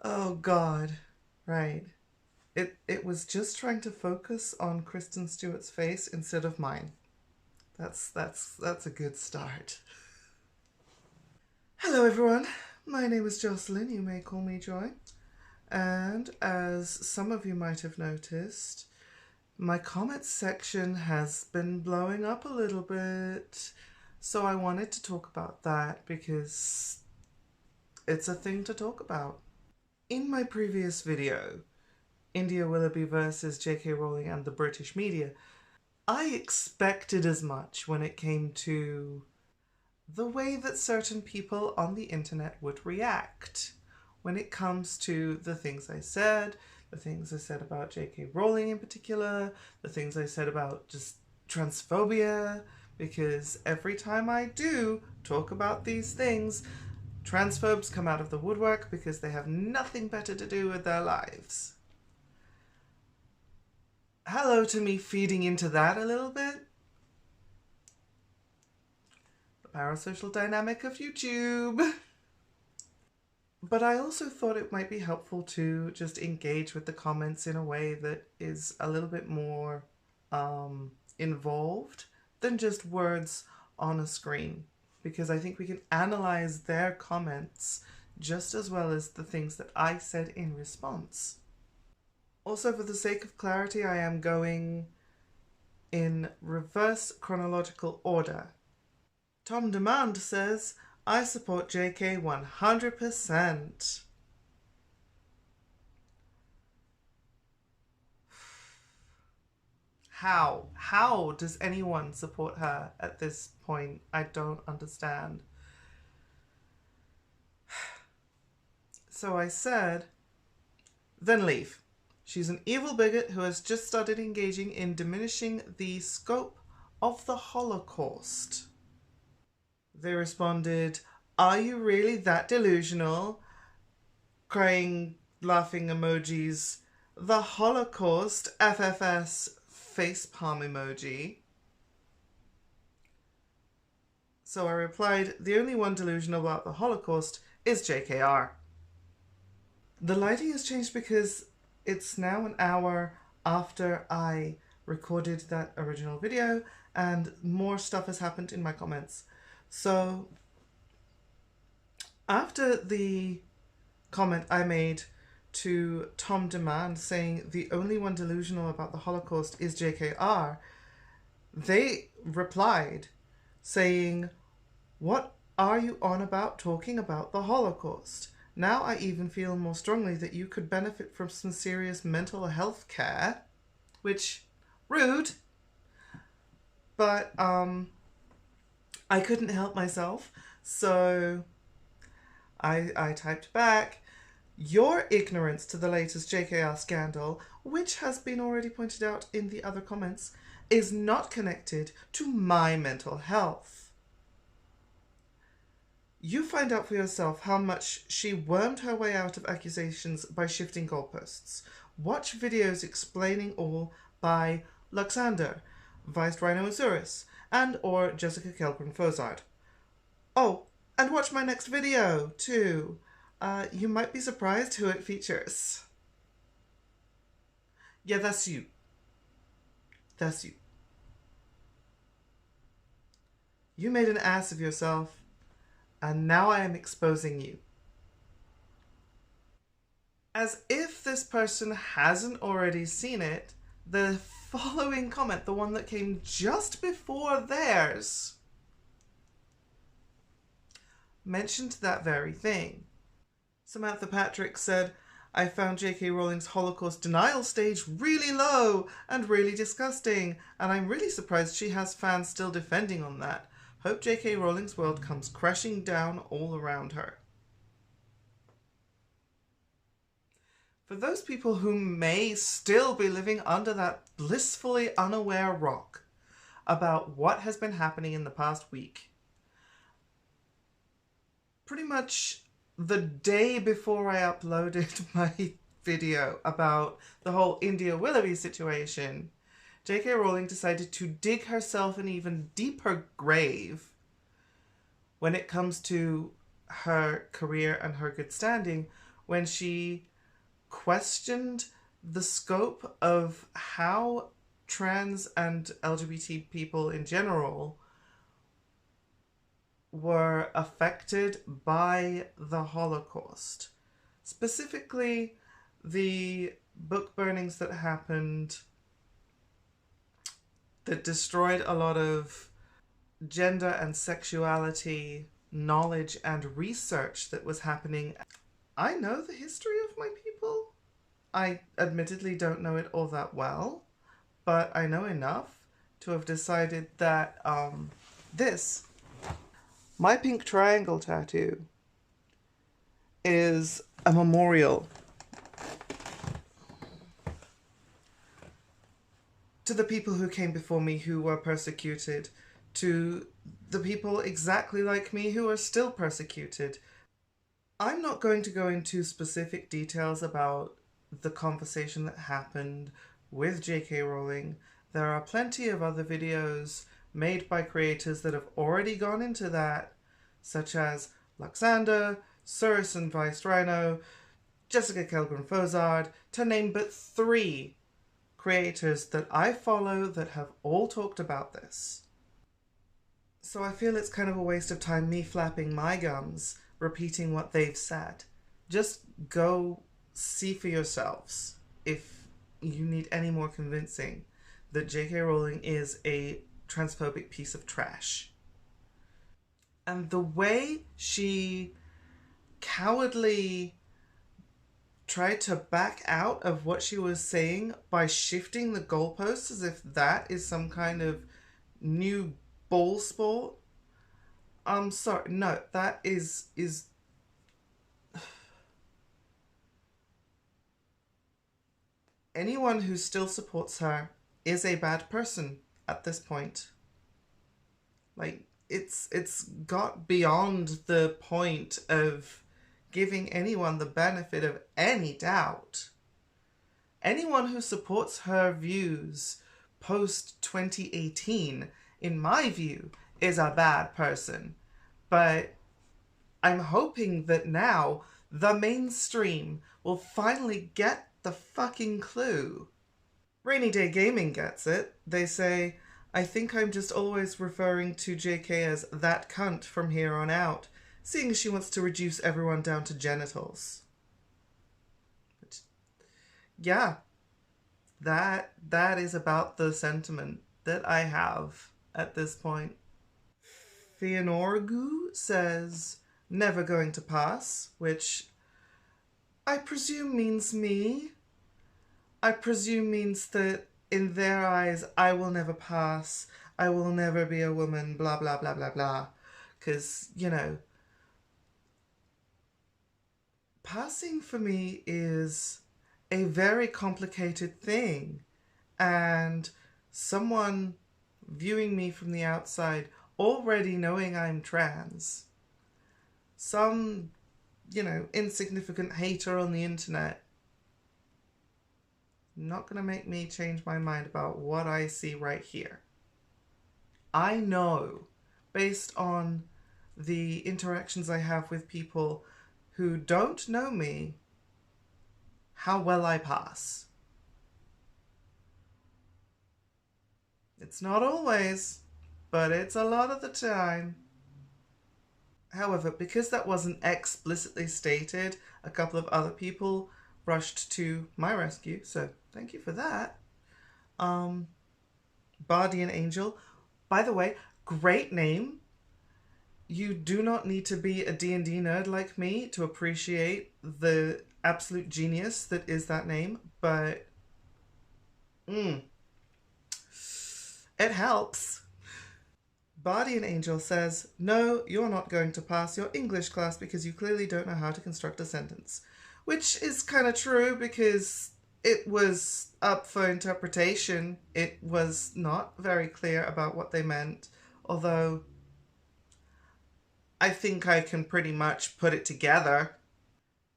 Oh God. Right. It was just trying to focus on Kristen Stewart's face instead of mine. That's a good start. Hello everyone. My name is Jocelyn. You may call me Joy. And as some of you might have noticed, my comments section has been blowing up a little bit. So I wanted to talk about that because it's a thing to talk about. In my previous video, India Willoughby versus JK Rowling and the British media, I expected as much when it came to the way that certain people on the internet would react when it comes to the things I said, the things I said about JK Rowling in particular, the things I said about just transphobia, because every time I do talk about these things, transphobes come out of the woodwork because they have nothing better to do with their lives. Hello to me feeding into that a little bit. The parasocial dynamic of YouTube. But I also thought it might be helpful to just engage with the comments in a way that is a little bit more involved than just words on a screen. Because I think we can analyze their comments just as well as the things that I said in response. Also, for the sake of clarity, I am going in reverse chronological order. Tom Demand says, I support JK 100%. How? How does anyone support her at this point? I don't understand. So I said, then leave. She's an evil bigot who has just started engaging in diminishing the scope of the Holocaust. They responded, are you really that delusional? Crying, laughing emojis. The Holocaust, FFS, facepalm emoji. So I replied, the only one delusional about the Holocaust is JKR. The lighting has changed because it's now an hour after I recorded that original video and more stuff has happened in my comments. So after the comment I made to Tom Demand saying the only one delusional about the Holocaust is JKR, they replied saying, what are you on about talking about the Holocaust? Now I even feel more strongly that you could benefit from some serious mental health care, which, rude, but I couldn't help myself, so I typed back, your ignorance to the latest JKR scandal, which has been already pointed out in the other comments, is not connected to my mental health. You find out for yourself how much she wormed her way out of accusations by shifting goalposts. Watch videos explaining all by Luxander, Vice Rhino Azurus, and or Jessica Kelgren-Fozard. Oh, and watch my next video, too. You might be surprised who it features. Yeah, that's you. That's you. You made an ass of yourself, and now I am exposing you. As if this person hasn't already seen it, the following comment, the one that came just before theirs, mentioned that very thing. Samantha Patrick said, I found J.K. Rowling's Holocaust denial stage really low and really disgusting, and I'm really surprised she has fans still defending on that. Hope J.K. Rowling's world comes crashing down all around her. For those people who may still be living under that blissfully unaware rock about what has been happening in the past week, pretty much the day before I uploaded my video about the whole India Willoughby situation, J.K. Rowling decided to dig herself an even deeper grave when it comes to her career and her good standing when she questioned the scope of how trans and LGBT people in general were affected by the Holocaust. Specifically, the book burnings that happened that destroyed a lot of gender and sexuality knowledge and research that was happening. I know the history of my people. I admittedly don't know it all that well, but I know enough to have decided that my pink triangle tattoo, is a memorial to the people who came before me who were persecuted, to the people exactly like me who are still persecuted. I'm not going to go into specific details about the conversation that happened with JK Rowling. There are plenty of other videos made by creators that have already gone into that, such as Luxander, Cirrus and Vice Rhino, Jessica Kelgren-Fozard, to name but 3 creators that I follow that have all talked about this. So I feel it's kind of a waste of time me flapping my gums, repeating what they've said. Just go see for yourselves if you need any more convincing that J.K. Rowling is a transphobic piece of trash. And the way she cowardly tried to back out of what she was saying by shifting the goalposts as if that is some kind of new ball sport. I'm sorry, no, that is anyone who still supports her is a bad person at this point. Like, it's got beyond the point of giving anyone the benefit of any doubt. Anyone who supports her views post 2018, in my view, is a bad person. But I'm hoping that now the mainstream will finally get the fucking clue. Rainy Day Gaming gets it. They say, I think I'm just always referring to JK as that cunt from here on out, seeing she wants to reduce everyone down to genitals. But yeah, that is about the sentiment that I have at this point. Theonorgu says, never going to pass, which I presume means me. I presume means that in their eyes, I will never pass, I will never be a woman, blah, blah, blah, blah, blah. Because, you know, passing for me is a very complicated thing. And someone viewing me from the outside, already knowing I'm trans, some, you know, insignificant hater on the internet, not going to make me change my mind about what I see right here. I know, based on the interactions I have with people who don't know me, how well I pass. It's not always, but it's a lot of the time. However, because that wasn't explicitly stated, a couple of other people rushed to my rescue, so thank you for that. Bardian Angel, by the way, great name. You do not need to be a D&D nerd like me to appreciate the absolute genius that is that name, but it helps. Bardian Angel says, no, you're not going to pass your English class because you clearly don't know how to construct a sentence. Which is kind of true because it was up for interpretation. It was not very clear about what they meant, although I think I can pretty much put it together.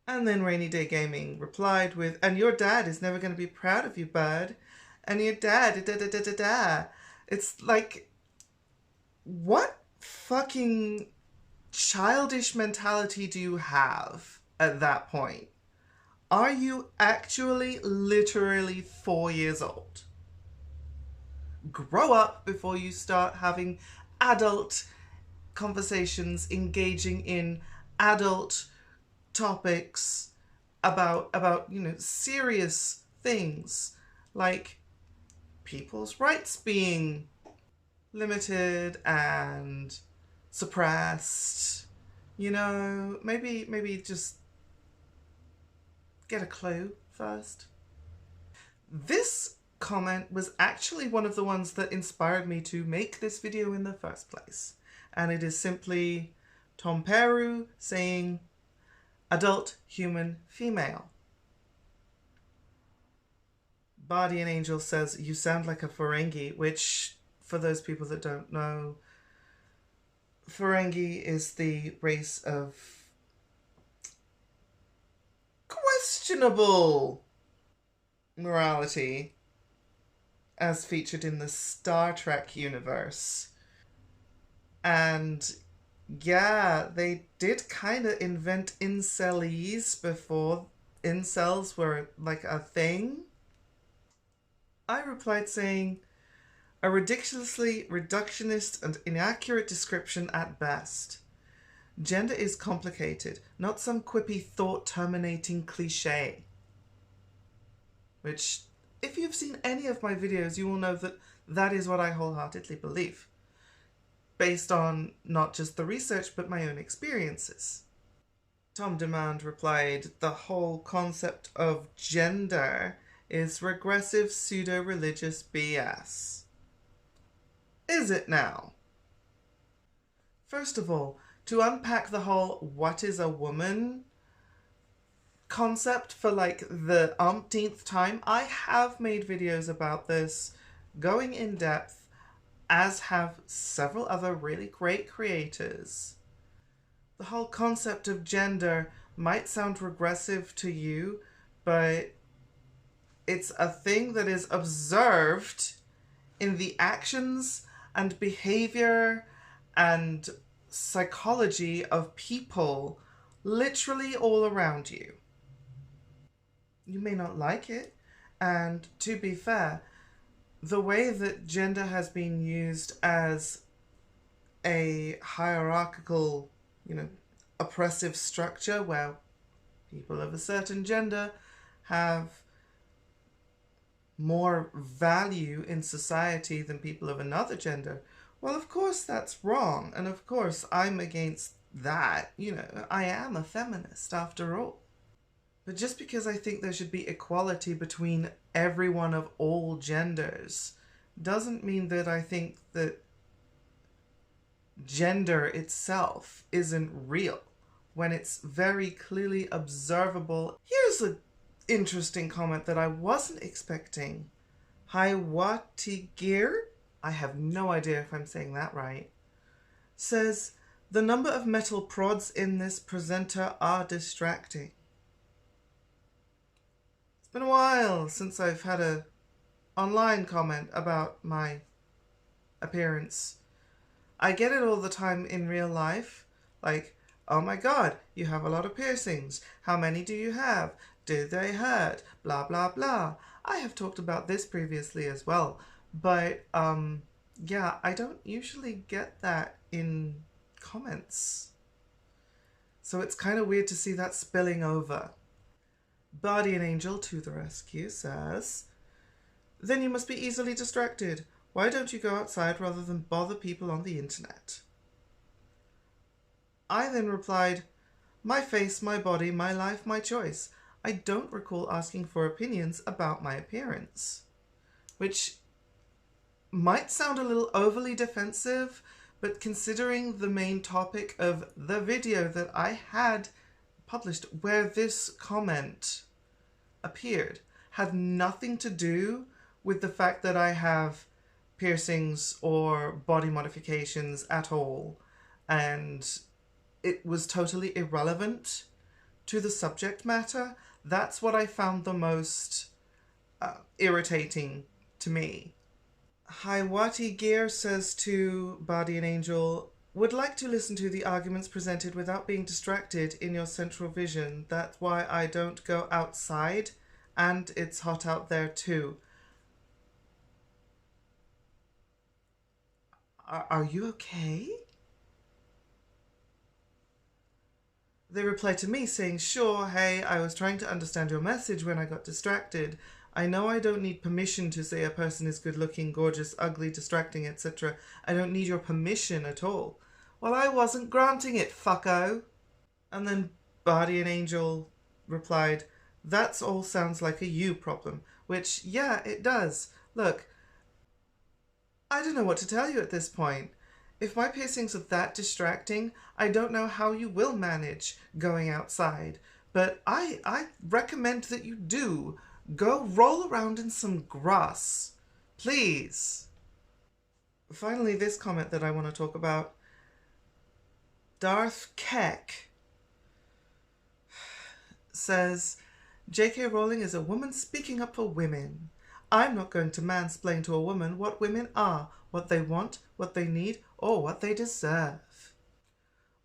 And then Rainy Day Gaming replied with, and your dad is never going to be proud of you, bud. And your dad, da-da-da-da-da. It's like, what fucking childish mentality do you have at that point? Are you actually literally 4 years old? Grow up before you start having adult conversations, engaging in adult topics about serious things like people's rights being limited and suppressed. Maybe just get a clue first. This comment was actually one of the ones that inspired me to make this video in the first place. And it is simply Tom Peru saying, adult human female. Body and Angel says, you sound like a Ferengi, which, for those people that don't know, Ferengi is the race of questionable morality as featured in the Star Trek universe. And yeah, they did kind of invent incelies before incels were like a thing. I replied saying, a ridiculously reductionist and inaccurate description at best. Gender is complicated, not some quippy thought-terminating cliche. Which, if you've seen any of my videos, you will know that that is what I wholeheartedly believe, based on not just the research, but my own experiences. Tom Demand replied, the whole concept of gender is regressive pseudo-religious BS. Is it now? First of all, to unpack the whole what is a woman concept for like the umpteenth time, I have made videos about this, going in depth, as have several other really great creators. The whole concept of gender might sound regressive to you, but it's a thing that is observed in the actions and behavior and psychology of people literally all around you. You may not like it, and to be fair, the way that gender has been used as a hierarchical, oppressive structure where people of a certain gender have more value in society than people of another gender, well, of course that's wrong, and of course I'm against that. I am a feminist after all. But just because I think there should be equality between everyone of all genders doesn't mean that I think that gender itself isn't real when it's very clearly observable. Here's an interesting comment that I wasn't expecting. Hiwatigir, I have no idea if I'm saying that right, says, the number of metal prods in this presenter are distracting. It's been a while since I've had a online comment about my appearance. I get it all the time in real life, like, oh my god, you have a lot of piercings. How many do you have? Did they hurt? Blah, blah, blah. I have talked about this previously as well, but yeah, I don't usually get that in comments. So it's kind of weird to see that spilling over. Body and Angel to the rescue says, then you must be easily distracted. Why don't you go outside rather than bother people on the internet? I then replied, my face, my body, my life, my choice. I don't recall asking for opinions about my appearance. Which might sound a little overly defensive, but considering the main topic of the video that I had published where this comment appeared had nothing to do with the fact that I have piercings or body modifications at all, and it was totally irrelevant to the subject matter. That's what I found the most irritating to me. Hiwati Gear says to Body and Angel, Would like to listen to the arguments presented without being distracted in your central vision. That's why I don't go outside, and it's hot out there too. Are you okay? They replied to me saying, sure, hey, I was trying to understand your message when I got distracted. I know I don't need permission to say a person is good looking, gorgeous, ugly, distracting, etc. I don't need your permission at all. Well, I wasn't granting it, fucko. And then Bardi and Angel replied, that's all sounds like a you problem. Which, yeah, it does. Look, I don't know what to tell you at this point. If my piercings are that distracting, I don't know how you will manage going outside. But I recommend that you do. Go roll around in some grass. Please. Finally, this comment that I want to talk about. Darth Keck says, J.K. Rowling is a woman speaking up for women. I'm not going to mansplain to a woman what women are, what they want, what they need, or what they deserve.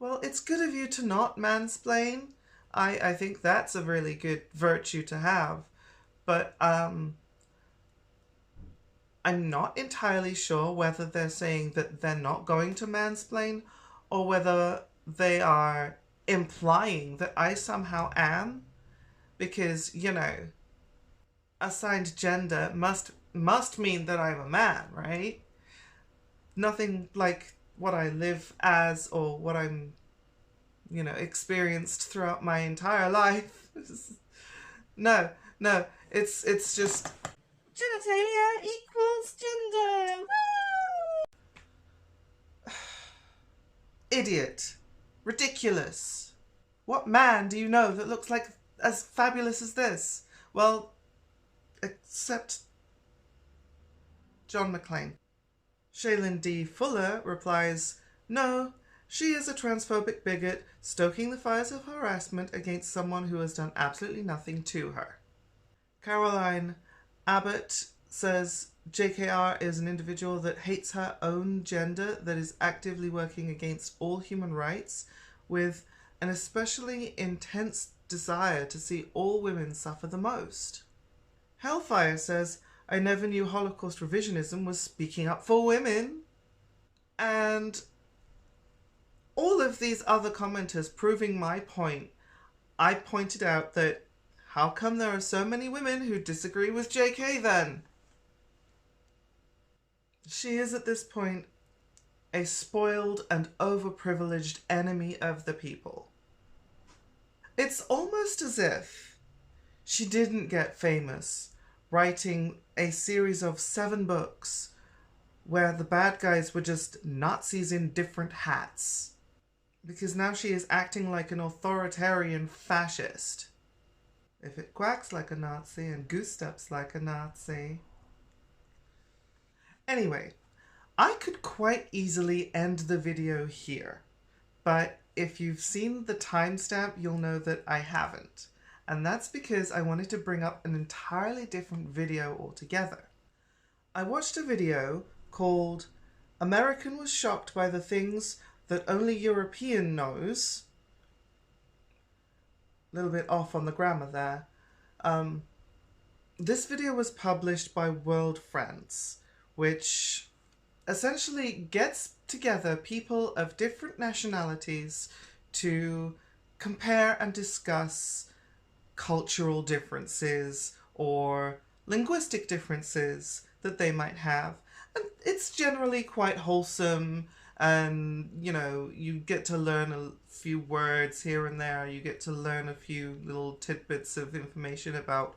Well, it's good of you to not mansplain. I think that's a really good virtue to have. But I'm not entirely sure whether they're saying that they're not going to mansplain or whether they are implying that I somehow am. Because, you know, assigned gender must mean that I'm a man, right? Nothing like what I live as or what I'm, you know, experienced throughout my entire life. No, it's just genitalia equals gender. Woo! Idiot. Ridiculous. What man do you know that looks like as fabulous as this? Well, except John McClane. Shaylin D. Fuller replies, no, she is a transphobic bigot stoking the fires of harassment against someone who has done absolutely nothing to her. Caroline Abbott says, JKR is an individual that hates her own gender, that is actively working against all human rights, with an especially intense desire to see all women suffer the most. Hellfire says, I never knew Holocaust revisionism was speaking up for women. And all of these other commenters proving my point, I pointed out that how come there are so many women who disagree with JK then? She is at this point a spoiled and overprivileged enemy of the people. It's almost as if she didn't get famous writing a series of 7 books where the bad guys were just Nazis in different hats. Because now she is acting like an authoritarian fascist. If it quacks like a Nazi and goose steps like a Nazi. Anyway, I could quite easily end the video here. But if you've seen the timestamp, you'll know that I haven't. And that's because I wanted to bring up an entirely different video altogether. I watched a video called American Was Shocked by the Things That Only European Knows. A little bit off on the grammar there. This video was published by World Friends, which essentially gets together people of different nationalities to compare and discuss cultural differences or linguistic differences that they might have. And it's generally quite wholesome, and, you know, you get to learn a few words here and there. You get to learn a few little tidbits of information about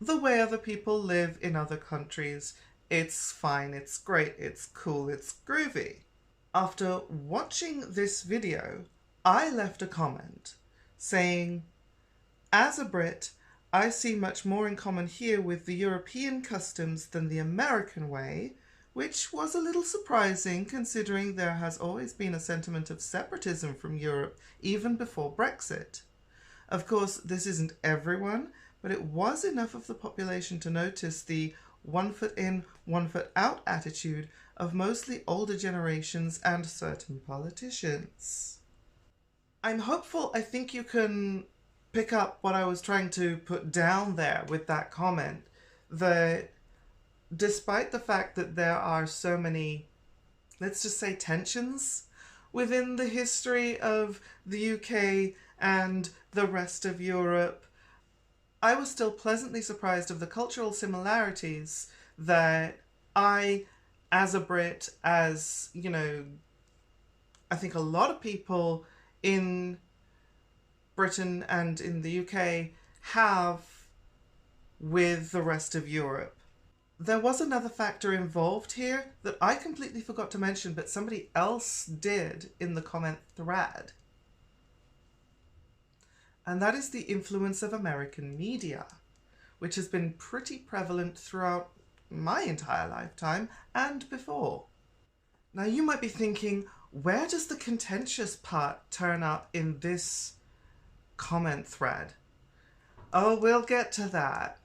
the way other people live in other countries. It's fine, it's great, it's cool, it's groovy. After watching this video, I left a comment saying, as a Brit, I see much more in common here with the European customs than the American way, which was a little surprising considering there has always been a sentiment of separatism from Europe even before Brexit. Of course, this isn't everyone, but it was enough of the population to notice the one foot in, one foot out attitude of mostly older generations and certain politicians. I'm hopeful. I think you can pick up what I was trying to put down there with that comment, that despite the fact that there are so many, let's just say, tensions within the history of the UK and the rest of Europe, I was still pleasantly surprised of the cultural similarities that I, as a Brit, as, you know, I think a lot of people in Britain and in the UK have with the rest of Europe. There was another factor involved here that I completely forgot to mention, but somebody else did in the comment thread. And that is the influence of American media, which has been pretty prevalent throughout my entire lifetime and before. Now you might be thinking, where does the contentious part turn up in this comment thread? Oh, we'll get to that.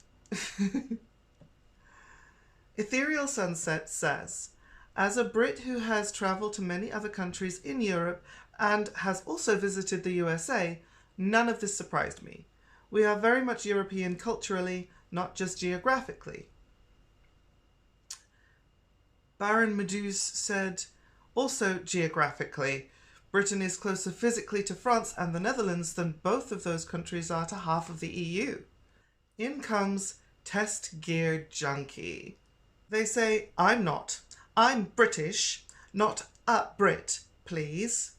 Ethereal Sunset says, as a Brit who has travelled to many other countries in Europe and has also visited the USA, none of this surprised me. We are very much European culturally, not just geographically. Baron Meduse said, also geographically, Britain is closer physically to France and the Netherlands than both of those countries are to half of the EU. In comes Test Gear Junkie. They say, I'm not. I'm British, not a Brit, please.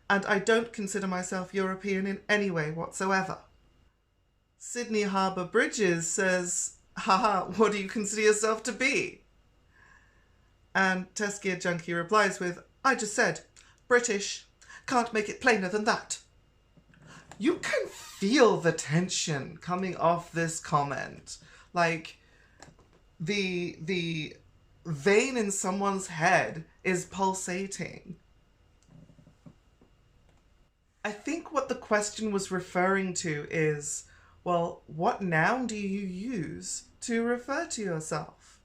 And I don't consider myself European in any way whatsoever. Sydney Harbour Bridges says, haha, what do you consider yourself to be? And Test Gear Junkie replies with, I just said, British. Can't make it plainer than that. You can feel the tension coming off this comment. Like, the vein in someone's head is pulsating. I think what the question was referring to is, well, what noun do you use to refer to yourself?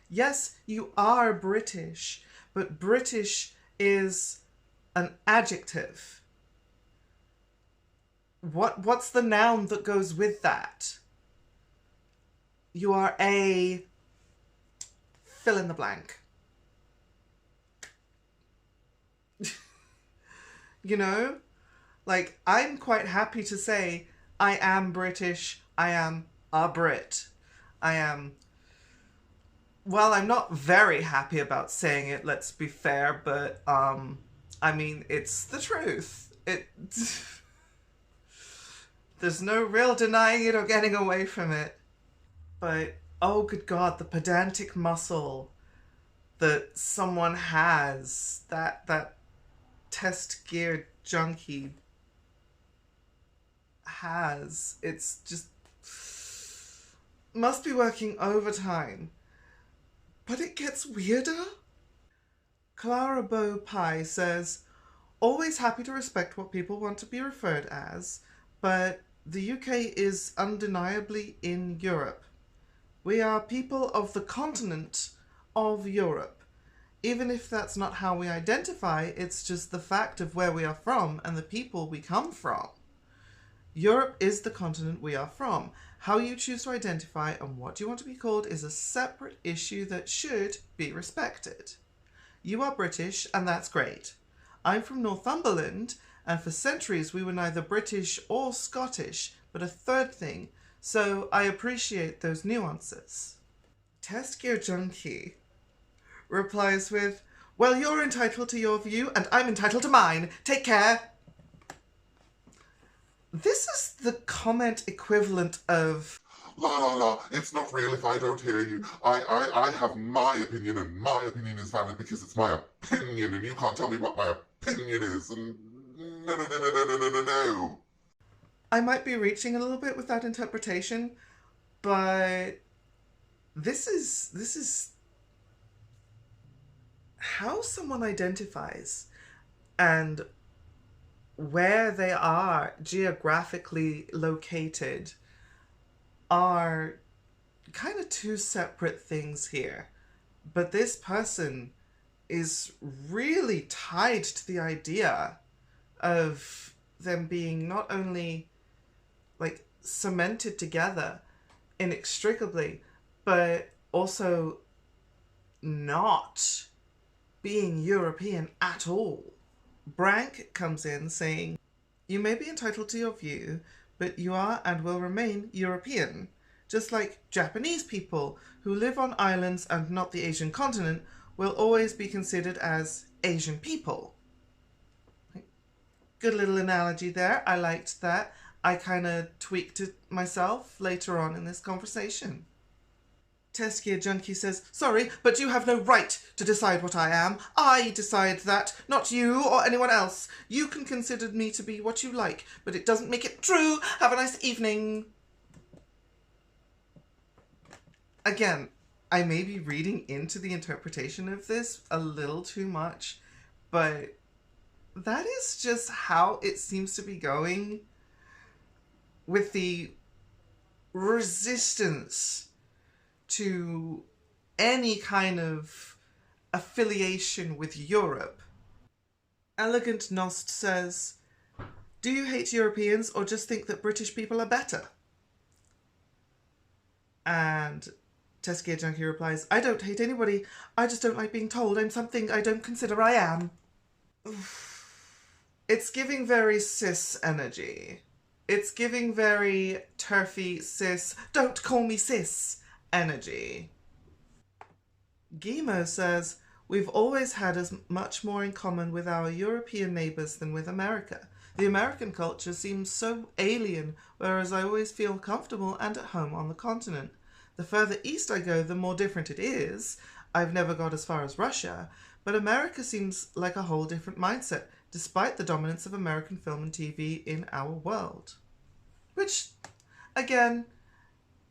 Yes, you are British, but British is an adjective. What's the noun that goes with that? You are a fill in the blank. You know? Like, I'm quite happy to say I am British, I am a Brit. I am... Well, I'm not very happy about saying it, let's be fair, but, I mean, it's the truth. There's no real denying it or getting away from it. But, oh good God, the pedantic muscle that someone has, that Test Gear Junkie has, it's just... must be working overtime. But it gets weirder. Clara Bow Pie says, always happy to respect what people want to be referred as, but the UK is undeniably in Europe. We are people of the continent of Europe. Even if that's not how we identify, it's just the fact of where we are from and the people we come from. Europe is the continent we are from. How you choose to identify and what you want to be called is a separate issue that should be respected. You are British, and that's great. I'm from Northumberland, and for centuries we were neither British or Scottish, but a third thing, so I appreciate those nuances. Test Gear Junkie replies with, well, you're entitled to your view, and I'm entitled to mine. Take care. This is the comment equivalent of... La la la, it's not real if I don't hear you. I have my opinion, and my opinion is valid because it's my opinion, and you can't tell me what my opinion is, and no. I might be reaching a little bit with that interpretation, but this is how someone identifies and where they are geographically located are kind of two separate things here. But this person is really tied to the idea of them being not only like cemented together inextricably, but also not being European at all. Brank comes in saying, "You may be entitled to your view, but you are and will remain European, just like Japanese people who live on islands and not the Asian continent will always be considered as Asian people." Good little analogy there. I liked that. I kind of tweaked it myself later on in this conversation. Test Gear Junkie says, "Sorry, but you have no right to decide what I am. I decide that, not you or anyone else. You can consider me to be what you like, but it doesn't make it true. Have a nice evening." Again, I may be reading into the interpretation of this a little too much, but that is just how it seems to be going with the resistance to any kind of affiliation with Europe. Elegant Nost says, "Do you hate Europeans or just think that British people are better?" And Teskia Junkie replies, "I don't hate anybody. I just don't like being told I'm something I don't consider I am." It's giving very cis energy. It's giving very turfy cis, "don't call me cis" energy. Gimo says, "We've always had as much more in common with our European neighbours than with America. The American culture seems so alien, whereas I always feel comfortable and at home on the continent. The further east I go, the more different it is. I've never got as far as Russia, but America seems like a whole different mindset, despite the dominance of American film and TV in our world." Which, again,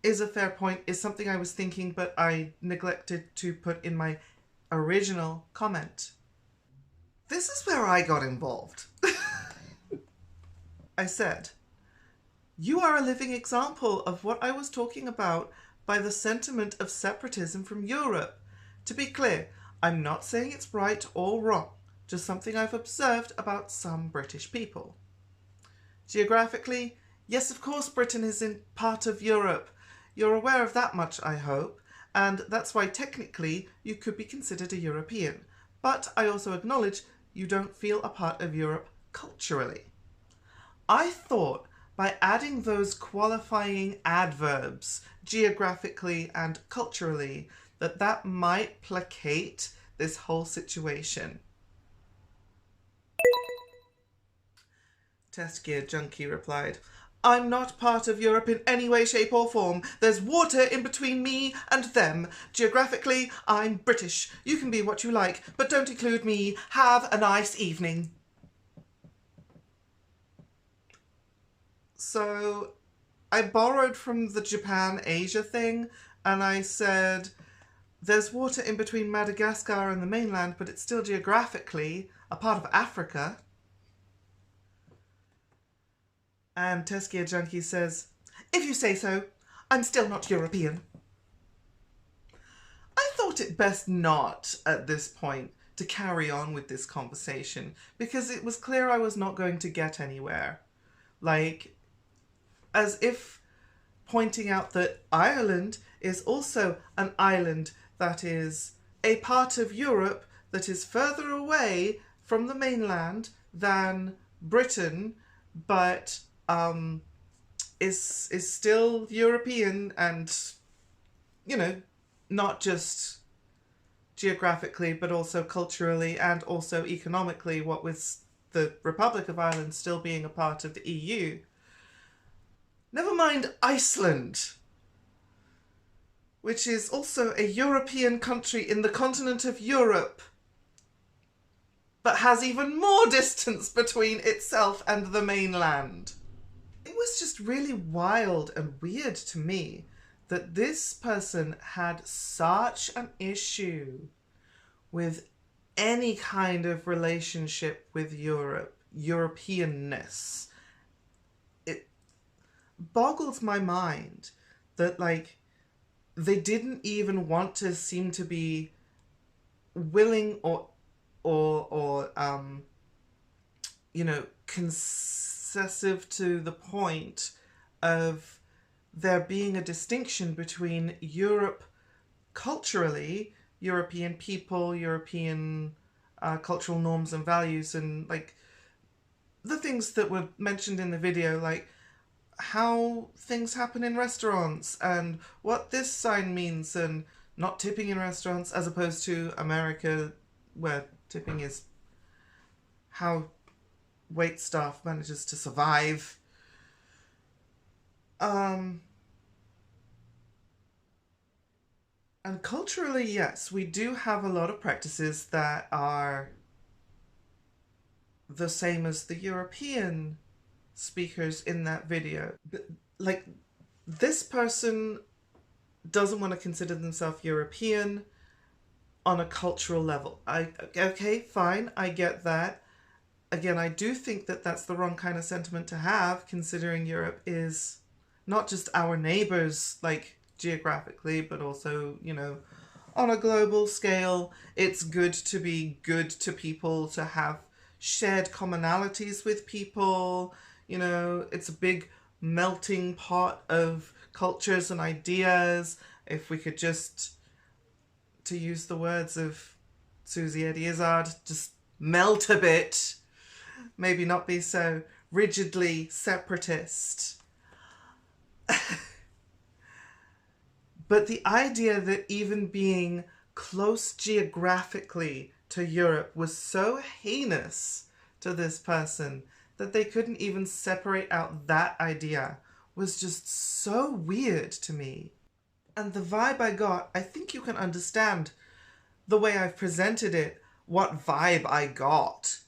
is a fair point, is something I was thinking, but I neglected to put in my original comment. This is where I got involved. I said, "You are a living example of what I was talking about by the sentiment of separatism from Europe. To be clear, I'm not saying it's right or wrong, just something I've observed about some British people. Geographically, yes, of course Britain is in part of Europe. You're aware of that much, I hope, and that's why technically you could be considered a European. But I also acknowledge you don't feel a part of Europe culturally. I thought by adding those qualifying adverbs, geographically and culturally, that might placate this whole situation." Test Gear Junkie replied, "I'm not part of Europe in any way, shape or form. There's water in between me and them. Geographically, I'm British. You can be what you like, but don't include me. Have a nice evening." So I borrowed from the Japan-Asia thing, and I said, there's water in between Madagascar and the mainland, but it's still geographically a part of Africa. And Teskia Junkie says, "If you say so, I'm still not European." I thought it best not, at this point, to carry on with this conversation, because it was clear I was not going to get anywhere. Like, as if pointing out that Ireland is also an island that is a part of Europe that is further away from the mainland than Britain, but is still European and, you know, not just geographically, but also culturally and also economically, what with the Republic of Ireland still being a part of the EU. Never mind Iceland, which is also a European country in the continent of Europe, but has even more distance between itself and the mainland. It was just really wild and weird to me that this person had such an issue with any kind of relationship with Europe, Europeanness. It boggles my mind that, like, they didn't even want to seem to be willing or concessive to the point of there being a distinction between Europe culturally, European people, European cultural norms and values, and like the things that were mentioned in the video, like how things happen in restaurants and what this sign means, and not tipping in restaurants, as opposed to America, where tipping is how wait staff manages to survive. And culturally, yes, we do have a lot of practices that are the same as the European speakers in that video. Like, this person doesn't want to consider themselves European on a cultural level. Okay, fine, I get that. Again, I do think that that's the wrong kind of sentiment to have, considering Europe is not just our neighbors, like, geographically, but also, you know, on a global scale. It's good to be good to people, to have shared commonalities with people. You know, it's a big melting pot of cultures and ideas. If we could just, to use the words of Susie Eddie Izzard, just melt a bit, maybe not be so rigidly separatist. But the idea that even being close geographically to Europe was so heinous to this person that they couldn't even separate out that idea was just so weird to me. And the vibe I got, I think you can understand the way I've presented it, what vibe I got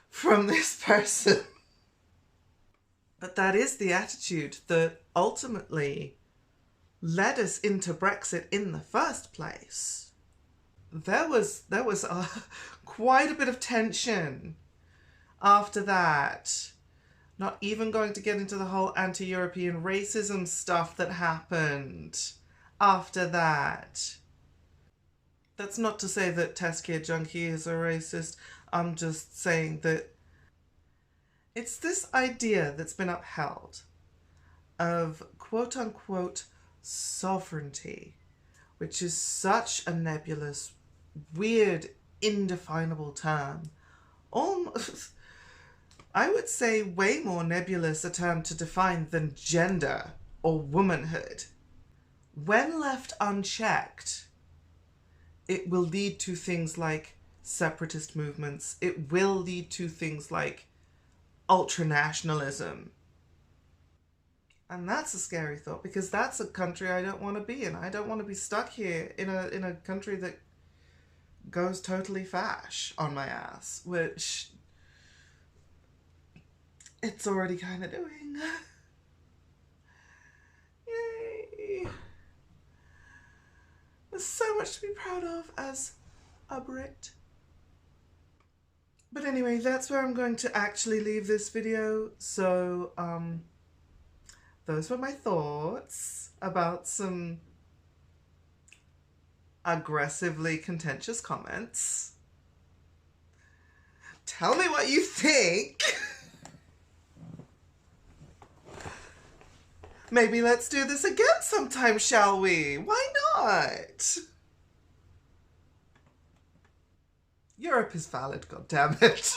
from this person. But that is the attitude that ultimately led us into Brexit in the first place. There was quite a bit of tension after that. Not even going to get into the whole anti-European racism stuff that happened after that. That's not to say that Teskia Junkie is a racist. I'm just saying that it's this idea that's been upheld of quote-unquote sovereignty, which is such a nebulous, weird, indefinable term. Almost, I would say, way more nebulous a term to define than gender or womanhood. When left unchecked, it will lead to things like separatist movements. It will lead to things like ultranationalism. And that's a scary thought, because that's a country I don't want to be in. I don't want to be stuck here in a country that goes totally fash on my ass, which it's already kind of doing. Yay! There's so much to be proud of as a Brit. But anyway, that's where I'm going to actually leave this video. So, those were my thoughts about some aggressively contentious comments. Tell me what you think. Maybe let's do this again sometime, shall we? Why not? Europe is valid, goddammit.